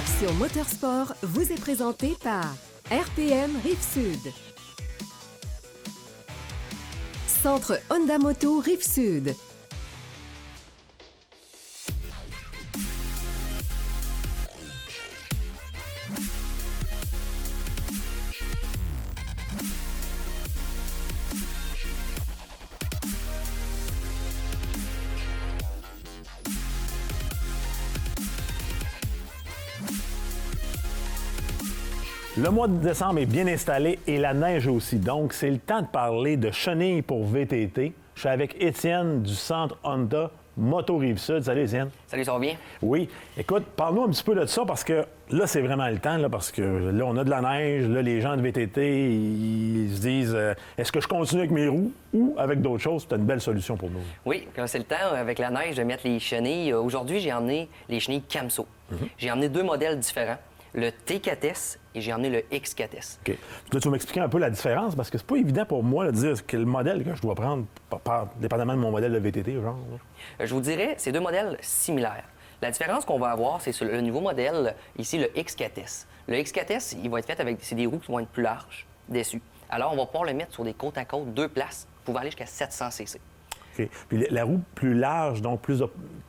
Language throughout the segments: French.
Action Motorsport vous est présenté par RPM Rive-Sud. Centre Honda Moto Rive-Sud. Le mois de décembre est bien installé et la neige aussi. Donc, c'est le temps de parler de chenilles pour VTT. Je suis avec Étienne du Centre Honda Moto Rive-Sud. Salut, Étienne. Salut, ça va bien? Oui. Écoute, parle-nous un petit peu de ça parce que là, c'est vraiment le temps, là, parce que là, on a de la neige. Là, les gens de VTT, ils se disent est-ce que je continue avec mes roues ou avec d'autres choses? C'est une belle solution pour nous. Oui, quand c'est le temps, avec la neige, de mettre les chenilles. Aujourd'hui, j'ai emmené les chenilles Camso. J'ai emmené deux modèles différents. Le T4S et j'ai emmené le X4S. OK. Là, tu vas m'expliquer un peu la différence parce que c'est pas évident pour moi de dire quel modèle que je dois prendre, dépendamment de mon modèle de VTT, genre. Je vous dirais, c'est deux modèles similaires. La différence qu'on va avoir, c'est sur le nouveau modèle, ici, le X4S. Le X4S, il va être fait avec des roues qui vont être plus larges dessus. Alors, on va pouvoir le mettre sur des côtes à côte, deux places, pouvant aller jusqu'à 700 cc. OK. Puis la roue plus large, donc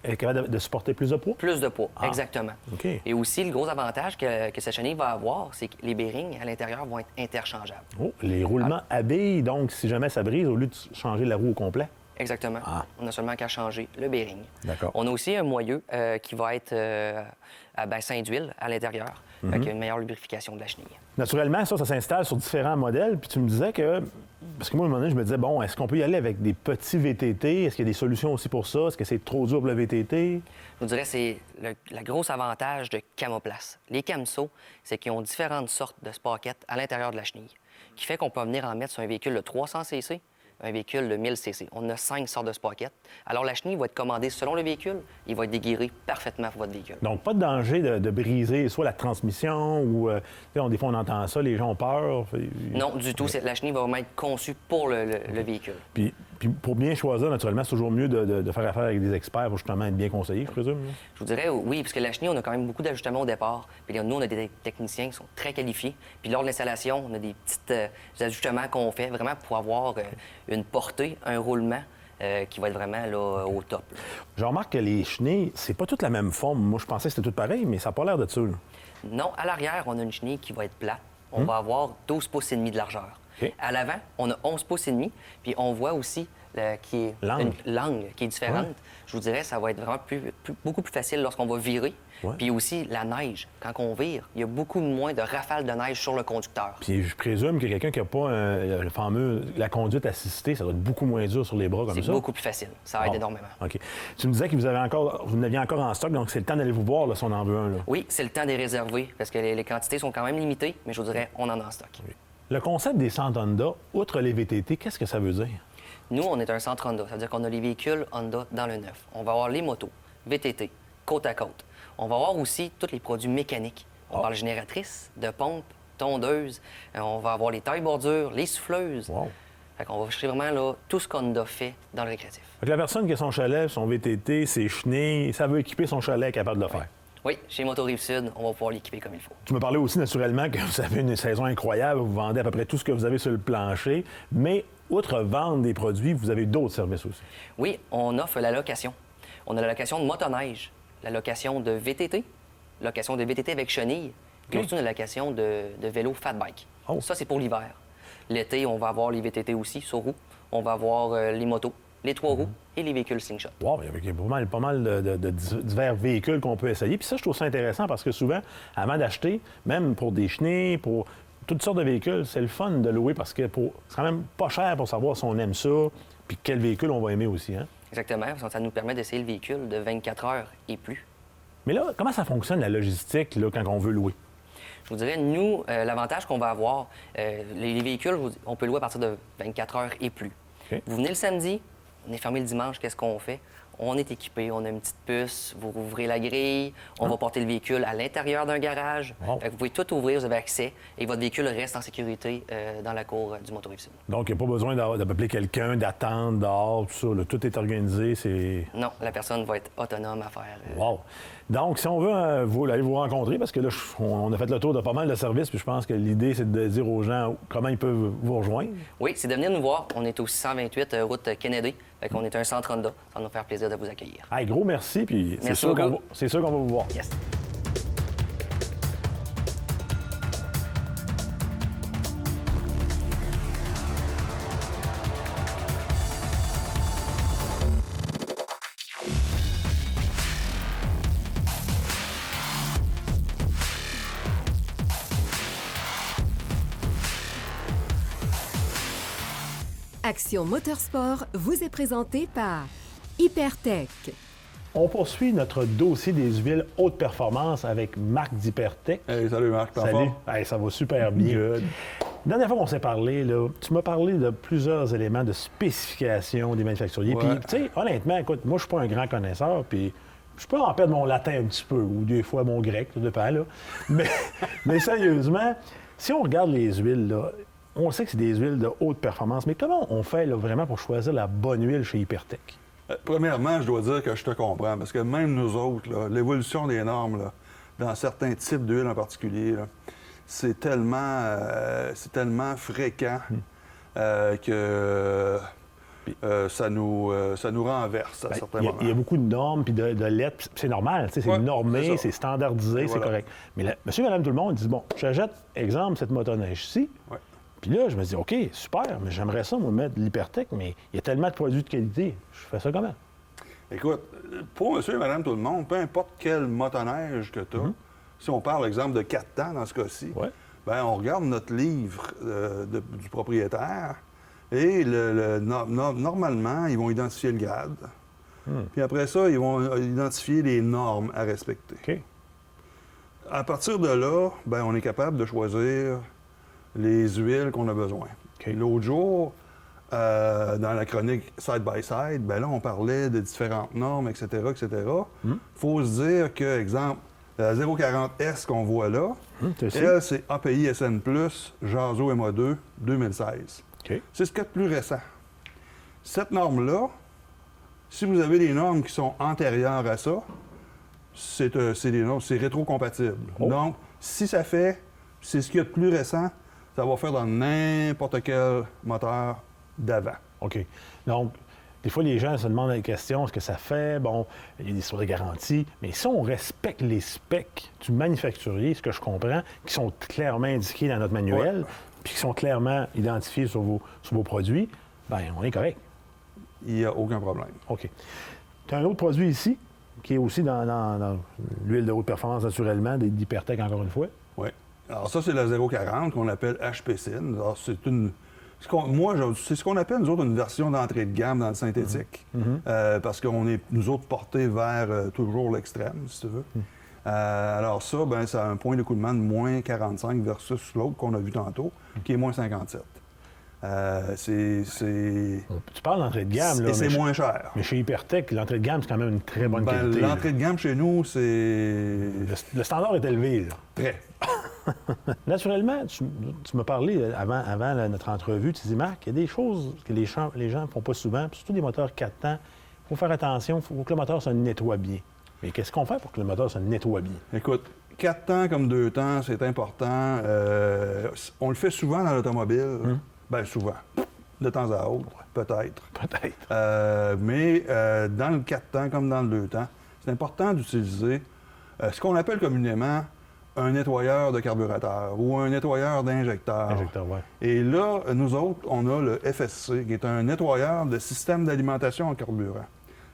elle est capable de supporter plus de poids? Plus de poids, exactement. OK. Et aussi, le gros avantage que cette chenille va avoir, c'est que les bearings à l'intérieur vont être interchangeables. Oh, les roulements à billes, donc si jamais ça brise, au lieu de changer la roue au complet? Exactement. On n'a seulement qu'à changer le bearing. D'accord. On a aussi un moyeu qui va être à bassin d'huile à l'intérieur, avec une meilleure lubrification de la chenille. Naturellement, ça s'installe sur différents modèles. Puis tu me disais que, parce que moi, à un moment donné, je me disais, bon, est-ce qu'on peut y aller avec des petits VTT? Est-ce qu'il y a des solutions aussi pour ça? Est-ce que c'est trop dur pour le VTT? Je vous dirais que c'est le gros avantage de Camoplace. Les Camso, c'est qu'ils ont différentes sortes de sprockets à l'intérieur de la chenille, qui fait qu'on peut venir en mettre sur un véhicule de 300 cc, un véhicule de 1000 cc. On a 5 sortes de sprockets. Alors, la chenille va être commandée selon le véhicule. Il va être déguiré parfaitement pour votre véhicule. Donc, pas de danger de briser soit la transmission ou... des fois, on entend ça, les gens ont peur. Non, du tout. La chenille va vraiment être conçue pour le véhicule. Puis pour bien choisir, naturellement, c'est toujours mieux de faire affaire avec des experts pour justement être bien conseillé, je présume. Là. Je vous dirais oui, parce que la chenille, on a quand même beaucoup d'ajustements au départ. Puis nous, on a des techniciens qui sont très qualifiés. Puis lors de l'installation, on a des petits ajustements qu'on fait vraiment pour avoir une portée, un roulement qui va être vraiment là, au top. Là. Je remarque que les chenilles, c'est pas toutes la même forme. Moi, je pensais que c'était tout pareil, mais ça n'a pas l'air de ça. Là. Non, à l'arrière, on a une chenille qui va être plate. On va avoir 12 pouces et demi de largeur. OK. À l'avant, on a 11 pouces et demi. Puis on voit aussi qui est une langue qui est différente. Ouais. Je vous dirais, ça va être vraiment beaucoup plus facile lorsqu'on va virer. Ouais. Puis aussi, la neige, quand on vire, il y a beaucoup moins de rafales de neige sur le conducteur. Puis je présume que quelqu'un qui n'a pas le fameux, la conduite assistée, ça doit être beaucoup moins dur sur les bras comme ça. C'est beaucoup plus facile. Ça aide énormément. OK. Tu me disais que vous n'aviez encore en stock, donc c'est le temps d'aller vous voir là, si on en veut un. Là. Oui, c'est le temps de les réserver parce que les quantités sont quand même limitées, mais je vous dirais, on en a en stock. Oui. Le concept des centres Honda, outre les VTT, qu'est-ce que ça veut dire? Nous, on est un centre Honda. Ça veut dire qu'on a les véhicules Honda dans le neuf. On va avoir les motos, VTT, côte à côte. On va avoir aussi tous les produits mécaniques. On parle génératrices, de pompes, tondeuses. On va avoir les tailles-bordures, les souffleuses. Wow. Fait qu'on va chercher vraiment là, tout ce qu'Honda fait dans le récréatif. Fait que la personne qui a son chalet, son VTT, ses chenilles, ça veut équiper son chalet, est capable de le faire. Oui, chez Moto Rive-Sud, on va pouvoir l'équiper comme il faut. Tu me parlais aussi naturellement que vous avez une saison incroyable, vous vendez à peu près tout ce que vous avez sur le plancher, mais outre vendre des produits, vous avez d'autres services aussi. Oui, on offre la location. On a la location de motoneige, la location de VTT, location de VTT avec chenille, puis aussi une location de vélo fat bike. Oh. Ça, c'est pour l'hiver. L'été, on va avoir les VTT aussi sur roues. On va avoir les motos, les 3 roues et les véhicules slingshot. Wow, il y a pas mal de divers véhicules qu'on peut essayer. Puis ça, je trouve ça intéressant parce que souvent, avant d'acheter, même pour des chenilles, pour toutes sortes de véhicules, c'est le fun de louer parce que c'est quand même pas cher pour savoir si on aime ça, puis quel véhicule on va aimer aussi. Hein? Exactement, parce que ça nous permet d'essayer le véhicule de 24 heures et plus. Mais là, comment ça fonctionne la logistique là, quand on veut louer? Je vous dirais, nous, l'avantage qu'on va avoir, les véhicules, on peut louer à partir de 24 heures et plus. Okay. Vous venez le samedi, on est fermé le dimanche, qu'est-ce qu'on fait? On est équipé, on a une petite puce, vous rouvrez la grille, on va porter le véhicule à l'intérieur d'un garage. Wow. Vous pouvez tout ouvrir, vous avez accès et votre véhicule reste en sécurité dans la cour du Moto Rive-Sud. Donc, il n'y a pas besoin d'appeler quelqu'un, d'attendre dehors, tout ça. Là, tout est organisé, c'est... Non, la personne va être autonome à faire. Wow! Donc, si on veut aller vous rencontrer, parce que là, on a fait le tour de pas mal de services, puis je pense que l'idée, c'est de dire aux gens comment ils peuvent vous rejoindre. Oui, c'est de venir nous voir. On est au 628 route Kennedy. Fait qu'on est un 132. Ça va nous faire plaisir de vous accueillir. Hey, gros merci, puis c'est sûr qu'on va vous voir. Yes. Action Motorsport vous est présenté par Hypertech. On poursuit notre dossier des huiles haute performance avec Marc d'Hypertech. Hey, salut Marc, t'en Salut. forme? Hey, ça va super bien. Good. La dernière fois qu'on s'est parlé, là, tu m'as parlé de plusieurs éléments de spécification des manufacturiers. Ouais. Puis, tu sais, honnêtement, écoute, moi, je suis pas un grand connaisseur, puis je peux en perdre mon latin un petit peu, ou des fois mon grec, ça dépend, là. Mais sérieusement, si on regarde les huiles, là, on sait que c'est des huiles de haute performance, mais comment on fait là, vraiment pour choisir la bonne huile chez Hypertech? Premièrement, je dois dire que je te comprends, parce que même nous autres, là, l'évolution des normes, là, dans certains types d'huiles en particulier, là, c'est tellement fréquent que ça nous renverse à certains moments. Il y a beaucoup de normes puis de lettres, puis c'est normal, tu sais, c'est Ouais, normé, c'est ça. c'est standardisé, Et c'est voilà. correct. Mais là, monsieur, madame, tout le monde dit, bon, j'achète, exemple, cette motoneige-ci, Ouais. puis là, je me dis, OK, super, mais j'aimerais ça, moi, mettre de l'Hypertech, mais il y a tellement de produits de qualité, je fais ça comment? Écoute, pour monsieur et madame tout le monde, peu importe quel motoneige que tu as, si on parle, exemple, de 4 temps dans ce cas-ci, Ouais. ben, on regarde notre livre du propriétaire et normalement, ils vont identifier le grade. Puis après ça, ils vont identifier les normes à respecter. OK. À partir de là, ben, on est capable de choisir les huiles qu'on a besoin. OK. L'autre jour, dans la chronique Side by Side, ben là, on parlait de différentes normes, etc., etc. Il faut se dire que, exemple, la 040S qu'on voit là, c'est ça. elle, c'est API SN+, Jaso MA2 2016. OK. C'est ce qu'il y a de plus récent. Cette norme-là, si vous avez des normes qui sont antérieures à ça, c'est des normes, c'est rétrocompatible. Oh. Donc, si ça fait, c'est ce qu'il y a de plus récent, ça va faire dans n'importe quel moteur d'avant. OK. Donc, des fois, les gens se demandent des questions, ce que ça fait. Bon, il y a des histoires de garantie. Mais si on respecte les specs du manufacturier, ce que je comprends, qui sont clairement indiqués dans notre manuel, puis qui sont clairement identifiés sur vos produits, bien, on est correct. Il n'y a aucun problème. OK. Tu as un autre produit ici, qui est aussi dans l'huile de haute performance naturellement, d'Hypertech, encore une fois. Oui. Alors ça, c'est la 040 qu'on appelle HPCIN. Alors, c'est c'est ce qu'on appelle, nous autres, une version d'entrée de gamme dans le synthétique. Parce qu'on est, nous autres, portés vers toujours l'extrême, si tu veux. Alors ça, ben, ça a un point d'écoulement de moins 45 versus l'autre qu'on a vu tantôt, qui est moins 57. Tu parles d'entrée de gamme, là. Et c'est mais moins cher. Mais chez Hypertech, l'entrée de gamme, c'est quand même une très bonne Ben, qualité. là. l'entrée de gamme chez nous, c'est Le standard est élevé, là. très. Naturellement, tu m'as parlé avant notre entrevue, tu dis, Marc, il y a des choses que les gens ne font pas souvent, puis surtout des moteurs 4 temps. Il faut faire attention, il faut que le moteur se nettoie bien. Mais qu'est-ce qu'on fait pour que le moteur se nettoie bien? Écoute, 4 temps comme 2 temps, c'est important. On le fait souvent dans l'automobile. Bien, souvent. De temps à autre, peut-être. Peut-être. Mais dans le 4 temps comme dans le 2 temps, c'est important d'utiliser ce qu'on appelle communément un nettoyeur de carburateur ou un nettoyeur d'injecteur. Injecteur, ouais. Et là, nous autres, on a le FSC, qui est un nettoyeur de système d'alimentation en carburant.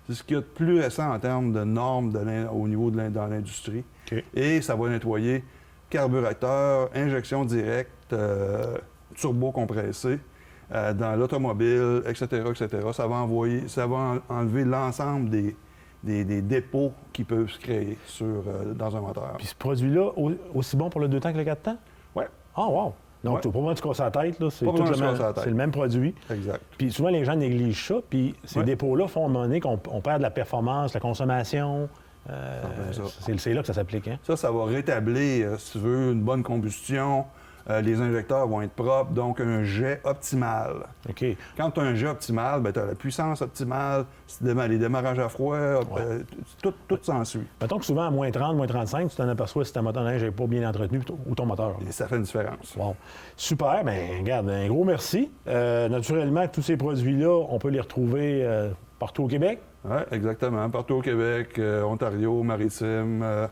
C'est ce qu'il y a de plus récent en termes de normes au niveau dans l'industrie. OK. Et ça va nettoyer carburateur, injection directe, turbo compressé, dans l'automobile, etc., etc. Ça va enlever l'ensemble des dépôts qui peuvent se créer dans un moteur. Puis ce produit-là, aussi bon pour le 2 temps que le 4 temps? Oui, Ah, wow! Donc, Ouais. tu pas besoin de se casser la tête, là. C'est Pas besoin tout de se casser la tête. c'est le même produit. exact. Puis souvent, les gens négligent ça, puis ces Ouais. dépôts-là font donner qu'on perd de la performance, la consommation. ça. C'est là que ça s'applique, hein? Ça va rétablir, si tu veux, une bonne combustion, Les injecteurs vont être propres, donc un jet optimal. OK. Quand tu as un jet optimal, tu as la puissance optimale, les démarrages à froid, tout s'ensuit. Mettons que souvent, à moins 30, moins 35, tu t'en aperçois si ta moto neige n'est pas bien entretenue ou ton moteur. Et ça fait une différence. Bon. Super. Bien, regarde, un gros merci. Naturellement, tous ces produits-là, on peut les retrouver partout au Québec. Oui, exactement. Partout au Québec, Ontario, Maritime.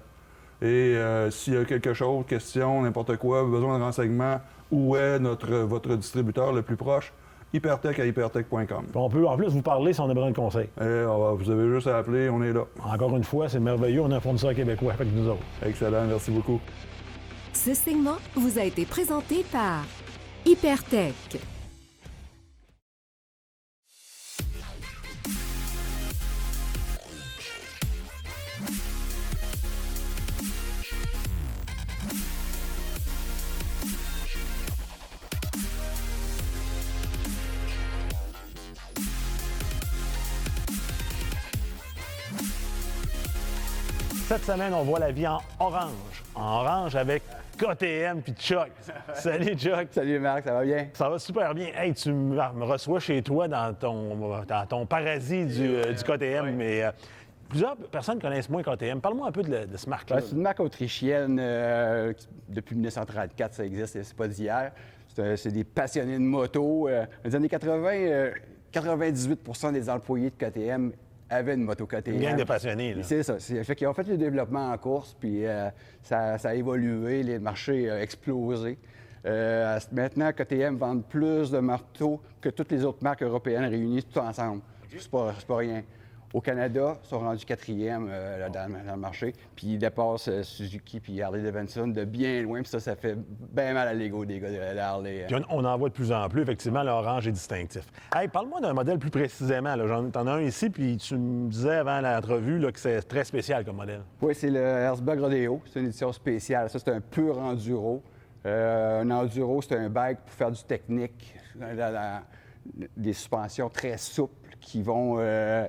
S'il y a quelque chose, question, n'importe quoi, besoin de renseignements, où est votre distributeur le plus proche? Hypertech à hypertech.com. Puis on peut en plus vous parler si on a besoin de conseils. Vous avez juste à appeler, on est là. Encore une fois, c'est merveilleux, on a un fournisseur québécois avec nous autres. Excellent, merci beaucoup. Ce segment vous a été présenté par Hypertech. Cette semaine, on voit la vie en orange. En orange avec KTM puis Chuck. Salut, Chuck. Salut, Marc, ça va bien? Ça va super bien. Hey, tu me reçois chez toi dans ton paradis du KTM, mais plusieurs personnes connaissent moins KTM. Parle-moi un peu de ce marque-là. C'est une marque autrichienne. Depuis 1934, ça existe, c'est pas d'hier. C'est des passionnés de moto. Dans les années 80, 98 des employés de KTM avaient une moto KTM. Une gang de passionnés, là. C'est ça. Fait qu'ils ont fait le développement en course, puis ça a évolué, les marchés ont explosé. Maintenant, KTM vend plus de marteaux que toutes les autres marques européennes réunies tout ensemble. C'est pas rien. Au Canada, ils sont rendus 4e dans le marché, puis ils dépassent Suzuki puis Harley-Davidson de bien loin, puis ça fait bien mal à l'ego des gars de Harley. Puis on en voit de plus en plus, effectivement, l'orange est distinctif. Hey, parle-moi d'un modèle plus précisément. T'en as un ici, puis tu me disais avant l'entrevue là, que c'est très spécial comme modèle. Oui, c'est le Herzberg Rodeo. C'est une édition spéciale. Ça, c'est un pur enduro. Un enduro, c'est un bike pour faire du technique, des suspensions très souples qui vont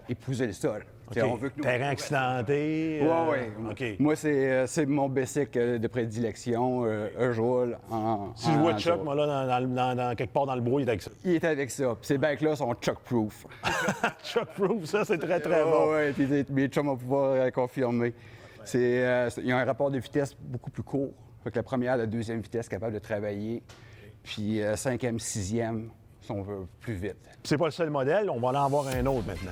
épouser le sol. Okay. On veut que terrain accidenté. Oui. OK. Moi, c'est mon bicycle de prédilection. Je roule en. Si je vois Chuck, moi, là, dans quelque part dans le bois, il est avec ça. Il est avec ça. Puis ces bikes-là sont Chuck-proof. Chuck-proof, ça, c'est très, très bon. Oui, puis mes chums vont pouvoir confirmer. Il y a un rapport de vitesse beaucoup plus court. Fait que la première, la deuxième vitesse capable de travailler. Puis 5e, 6e, si on veut, plus vite. Puis c'est pas le seul modèle, on va en avoir un autre maintenant.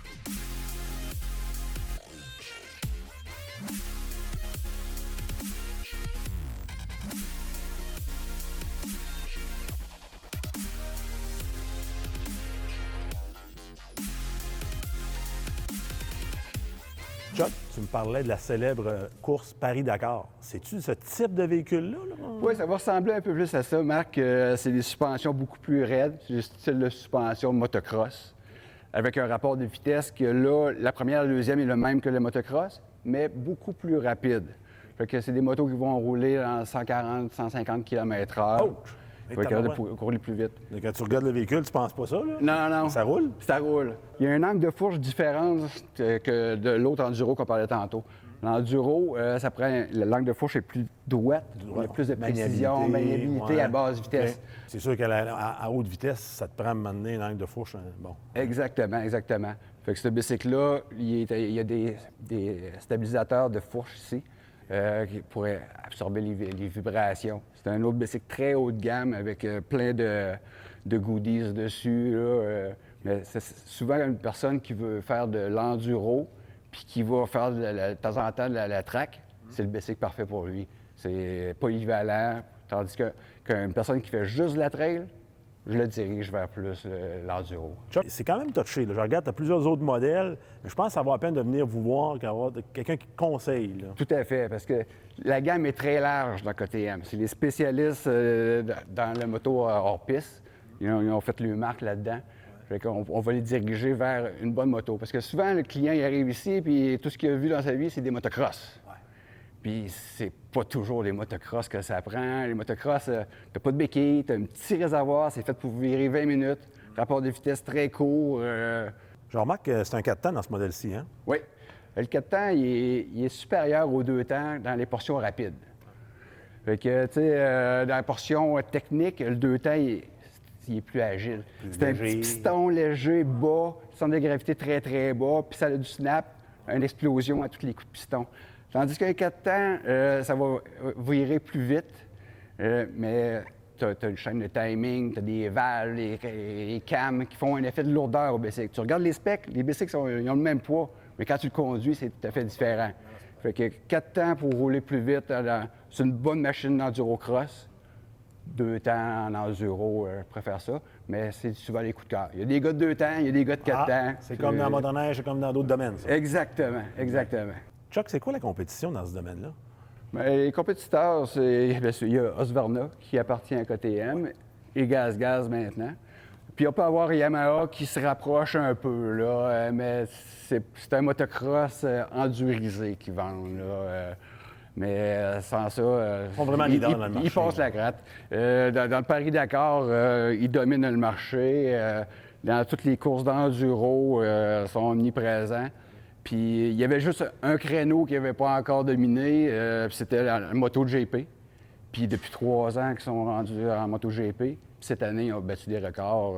Chuck, tu me parlais de la célèbre course Paris-Dakar. C'est-tu ce type de véhicule-là? Oui, ça va ressembler un peu plus à ça, Marc. C'est des suspensions beaucoup plus raides. C'est le style de suspension motocross, avec un rapport de vitesse que là, la première et la deuxième est le même que le motocross, mais beaucoup plus rapide. Fait que c'est des motos qui vont rouler dans 140, 150 km/h. Oh! Faut être capable de courir plus vite. Mais quand tu regardes le véhicule, tu penses pas ça, là? Non. Ça roule? Ça roule. Il y a un angle de fourche différent que de l'autre enduro qu'on parlait tantôt. L'enduro, ça prend... L'angle de fourche est plus droite. Il y a plus de précision, maniabilité à basse vitesse. Okay. C'est sûr qu'à haute vitesse, ça te prend à m'amener l'angle de fourche. Bon. Exactement. Fait que ce bicycle-là, il y a des stabilisateurs de fourche ici. Qui pourrait absorber les vibrations. C'est un autre bicycle très haut de gamme avec plein de goodies dessus. Mais c'est souvent une personne qui veut faire de l'enduro puis qui va faire de temps en temps de la track. C'est le bicycle parfait pour lui. C'est polyvalent, tandis qu'une personne qui fait juste de la trail, je le dirige vers plus l'enduro. C'est quand même touché. Là. Je regarde, tu as plusieurs autres modèles, mais je pense que ça vaut la peine de venir vous voir, d'avoir quelqu'un qui conseille. Là. Tout à fait, parce que la gamme est très large dans KTM. C'est les spécialistes dans la moto hors piste. Ils ont fait leur marque là-dedans. Fait qu'on va les diriger vers une bonne moto. Parce que souvent, le client il arrive ici, puis tout ce qu'il a vu dans sa vie, c'est des motocross. Puis c'est pas toujours les motocross que ça prend. Les motocross, t'as pas de béquille, t'as un petit réservoir, c'est fait pour virer 20 minutes, rapport de vitesse très court. Je remarque que c'est un 4 temps dans ce modèle-ci, hein? Oui. Le 4 temps, il est supérieur aux 2 temps dans les portions rapides. Fait que, tu sais, dans la portion technique, le 2 temps, il est plus agile. C'est un petit piston léger, bas, centre de gravité très, très bas, puis ça a du snap, une explosion à tous les coups de piston. Tandis qu'un 4 temps, ça va virer plus vite, mais tu as une chaîne de timing, tu as des valves, les cams qui font un effet de lourdeur au bicycle. Tu regardes les specs, les bicycles ils ont le même poids, mais quand tu le conduis, c'est tout à fait différent. Fait que 4 temps pour rouler plus vite, c'est une bonne machine d'enduro-cross. 2 temps en enduro, je préfère ça, mais c'est souvent les coups de cœur. Il y a des gars de 2 temps, il y a des gars de 4 temps. C'est comme dans la motoneige, c'est comme dans d'autres domaines, ça. Exactement, exactement. Chuck, c'est quoi la compétition dans ce domaine-là? Bien, les compétiteurs, il y a Husqvarna qui appartient à KTM et Gaz maintenant. Puis on peut avoir Yamaha qui se rapproche un peu, là, mais c'est un motocross endurisé qu'ils vendent, là. Mais sans ça, ils sont vraiment leaders dans le marché. Ils passent la gratte. Dans le Paris-Dakar, ils dominent le marché. Dans toutes les courses d'enduro, ils sont omniprésents. Puis il y avait juste un créneau qui n'avait pas encore dominé, c'était la MotoGP. Puis depuis 3 ans qu'ils sont rendus en MotoGP. Puis cette année, ils ont battu des records.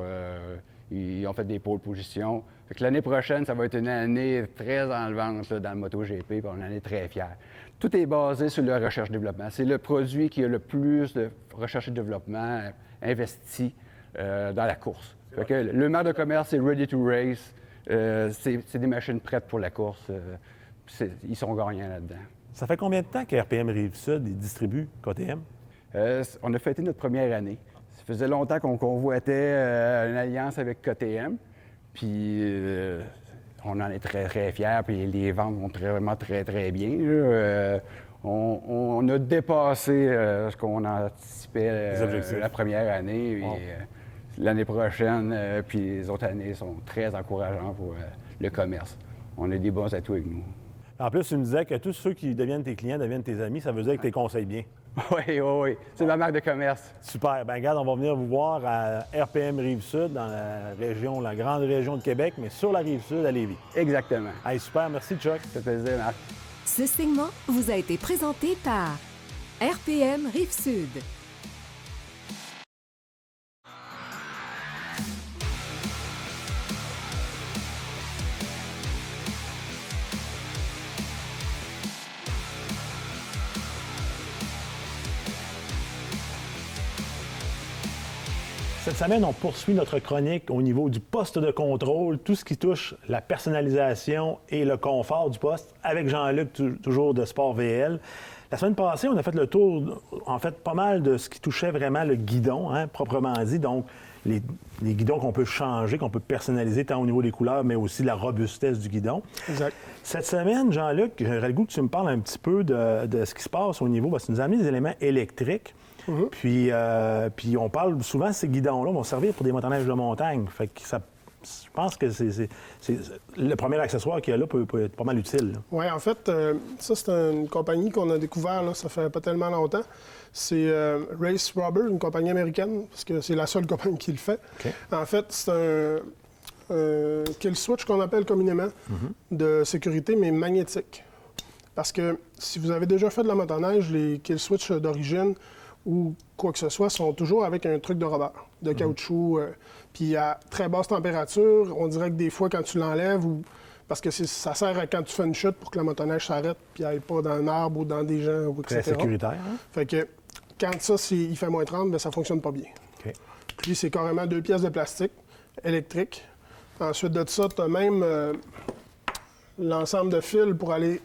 Ils ont fait des pôles positions. Fait que l'année prochaine, ça va être une année très enlevante là, dans le MotoGP, puis on en est très fiers. Tout est basé sur la recherche-développement. C'est le produit qui a le plus de recherche et développement investi dans la course. Fait que le maire de commerce, c'est ready to race. C'est des machines prêtes pour la course. Ils sont gagnants là-dedans. Ça fait combien de temps que RPM Rive-Sud distribue KTM? On a fêté notre première année. Ça faisait longtemps qu'on convoitait une alliance avec KTM. Puis on en est très, très fiers. Puis les ventes vont vraiment très, très bien. On a dépassé ce qu'on anticipait la première année. Wow. L'année prochaine, puis les autres années sont très encourageants pour le commerce. On a des bons atouts avec nous. En plus, tu me disais que tous ceux qui deviennent tes clients deviennent tes amis. Ça veut dire que tu les conseilles bien. Oui. C'est ma marque de commerce. Super. Bien, regarde, on va venir vous voir à RPM Rive-Sud, dans la grande région de Québec, mais sur la Rive-Sud, à Lévis. Exactement. Hey, super. Merci, Chuck. Ça fait plaisir, Marc. Ce segment vous a été présenté par RPM Rive-Sud. Cette semaine, on poursuit notre chronique au niveau du poste de contrôle, tout ce qui touche la personnalisation et le confort du poste, avec Jean-Luc, toujours de Sport VL. La semaine passée, on a fait le tour, en fait, pas mal de ce qui touchait vraiment le guidon, proprement dit. Donc, les guidons qu'on peut changer, qu'on peut personnaliser tant au niveau des couleurs, mais aussi de la robustesse du guidon. Exact. Cette semaine, Jean-Luc, j'aurais le goût que tu me parles un petit peu de ce qui se passe au niveau, parce que tu nous as amené des éléments électriques. Mm-hmm. Puis on parle souvent de ces guidons-là vont servir pour des motoneiges de montagne. Fait que je pense que c'est le premier accessoire qu'il y a là peut être pas mal utile. Oui, en fait, ça, c'est une compagnie qu'on a découvert, là, ça fait pas tellement longtemps. C'est Race Rubber, une compagnie américaine, parce que c'est la seule compagnie qui le fait. Okay. En fait, c'est un kill switch qu'on appelle communément de sécurité, mais magnétique. Parce que si vous avez déjà fait de la motoneige, les kill switch d'origine ou quoi que ce soit sont toujours avec un truc de rubber, de caoutchouc. Puis à très basse température, on dirait que des fois, quand tu l'enlèves, parce que ça sert à quand tu fais une chute pour que la motoneige s'arrête puis n'aille pas dans un arbre ou dans des gens, ou etc. Très sécuritaire. Hein? Fait que quand ça, il fait moins 30, bien, ça ne fonctionne pas bien. Okay. Puis c'est carrément 2 pièces de plastique électrique. Ensuite de ça, tu as même l'ensemble de fils pour aller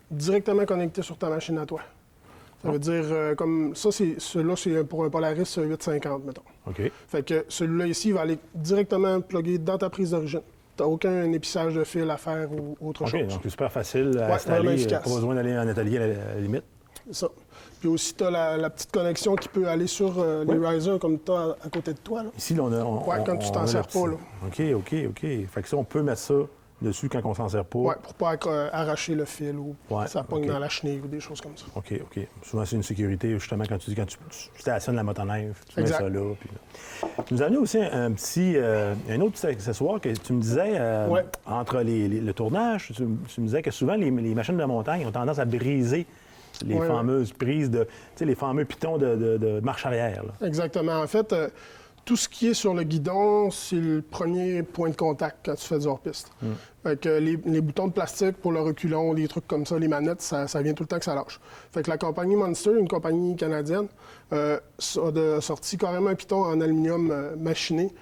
directement connecter sur ta machine à toi. Ça veut dire, comme ça, celui-là, c'est pour un Polaris 850, mettons. OK. Fait que celui-là ici, il va aller directement plugger dans ta prise d'origine. Tu n'as aucun épissage de fil à faire ou autre chose. OK, donc c'est super facile à installer. Pas besoin d'aller en atelier à la limite. C'est ça. Puis aussi, tu as la petite connexion qui peut aller sur les risers comme tu as à côté de toi. Là. Ici, là, quand tu t'en sers pas. Là. OK. Fait que ça, on peut mettre ça dessus quand on s'en sert pas. Oui, pour pas arracher le fil ou ça pogne dans la chenille ou des choses comme ça. OK. Souvent, c'est une sécurité, justement, quand tu stationnes la motoneige, tu mets ça là. Puis... Tu nous as amené aussi un autre petit accessoire que tu me disais, entre le tournage, tu me disais que souvent, les machines de montagne ont tendance à briser les Ouais, fameuses prises tu sais, les fameux pitons de marche arrière. Là. Exactement. En fait, tout ce qui est sur le guidon, c'est le premier point de contact quand tu fais du hors-piste. Fait que les boutons de plastique pour le reculon, les trucs comme ça, les manettes, ça vient tout le temps que ça lâche. Fait que la compagnie Monster, une compagnie canadienne, a sorti carrément un piton en aluminium machiné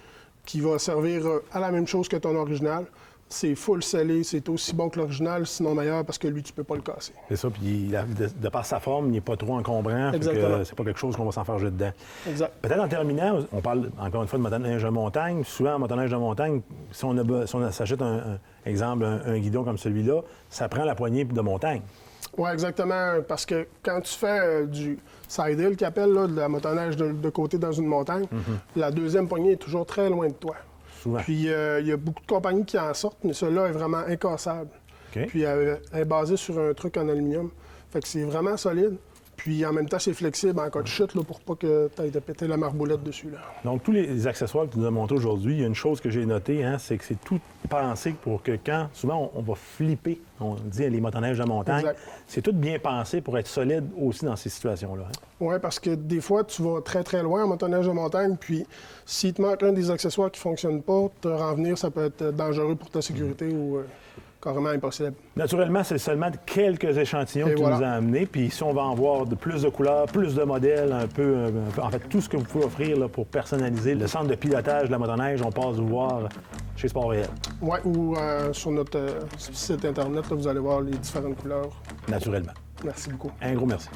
qui va servir à la même chose que ton original. C'est full scellé, c'est aussi bon que l'original, sinon meilleur, parce que lui, tu peux pas le casser. C'est ça, puis de par sa forme, il n'est pas trop encombrant. Exactement. C'est pas quelque chose qu'on va s'enfarger dedans. Exact. Peut-être en terminant, on parle encore une fois de motoneige de montagne. Souvent, en motoneige de montagne, si on s'achète un guidon comme celui-là, ça prend la poignée de montagne. Oui, exactement. Parce que quand tu fais du side hill, qu'ils appellent, là, de la motoneige de côté dans une montagne, la deuxième poignée est toujours très loin de toi. Souvent. Puis il y a beaucoup de compagnies qui en sortent, mais celle-là est vraiment incassable. OK. Puis elle est basée sur un truc en aluminium. Fait que c'est vraiment solide. Puis en même temps, c'est flexible en cas de chute là, pour pas que tu ailles te péter la marboulette dessus. Là. Donc, tous les accessoires que tu nous as montrés aujourd'hui, il y a une chose que j'ai notée, hein, c'est que c'est tout pensé pour que quand, souvent, on va flipper, on dit les motoneiges de montagne, Exact. c'est tout bien pensé pour être solide aussi dans ces situations-là. Hein. Oui, parce que des fois, tu vas très, très loin en motoneige de montagne, puis s'il te manque un des accessoires qui ne fonctionne pas, te revenir, ça peut être dangereux pour ta sécurité ou carrément impossible. Naturellement, c'est seulement quelques échantillons Et que tu voilà. nous as amenés. Puis ici, on va en voir plus de couleurs, plus de modèles, un peu, en fait, tout ce que vous pouvez offrir là, pour personnaliser le centre de pilotage de la motoneige. On passe vous voir chez Sport Réel. Oui, ou sur notre site Internet, là, vous allez voir les différentes couleurs. Naturellement. Merci beaucoup. Un gros merci.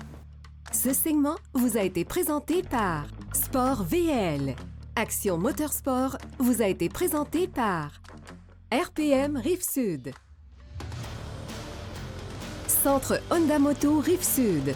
Ce segment vous a été présenté par Sport VL. Action Motorsport vous a été présenté par RPM Rive-Sud. Centre Honda Moto Rive-Sud.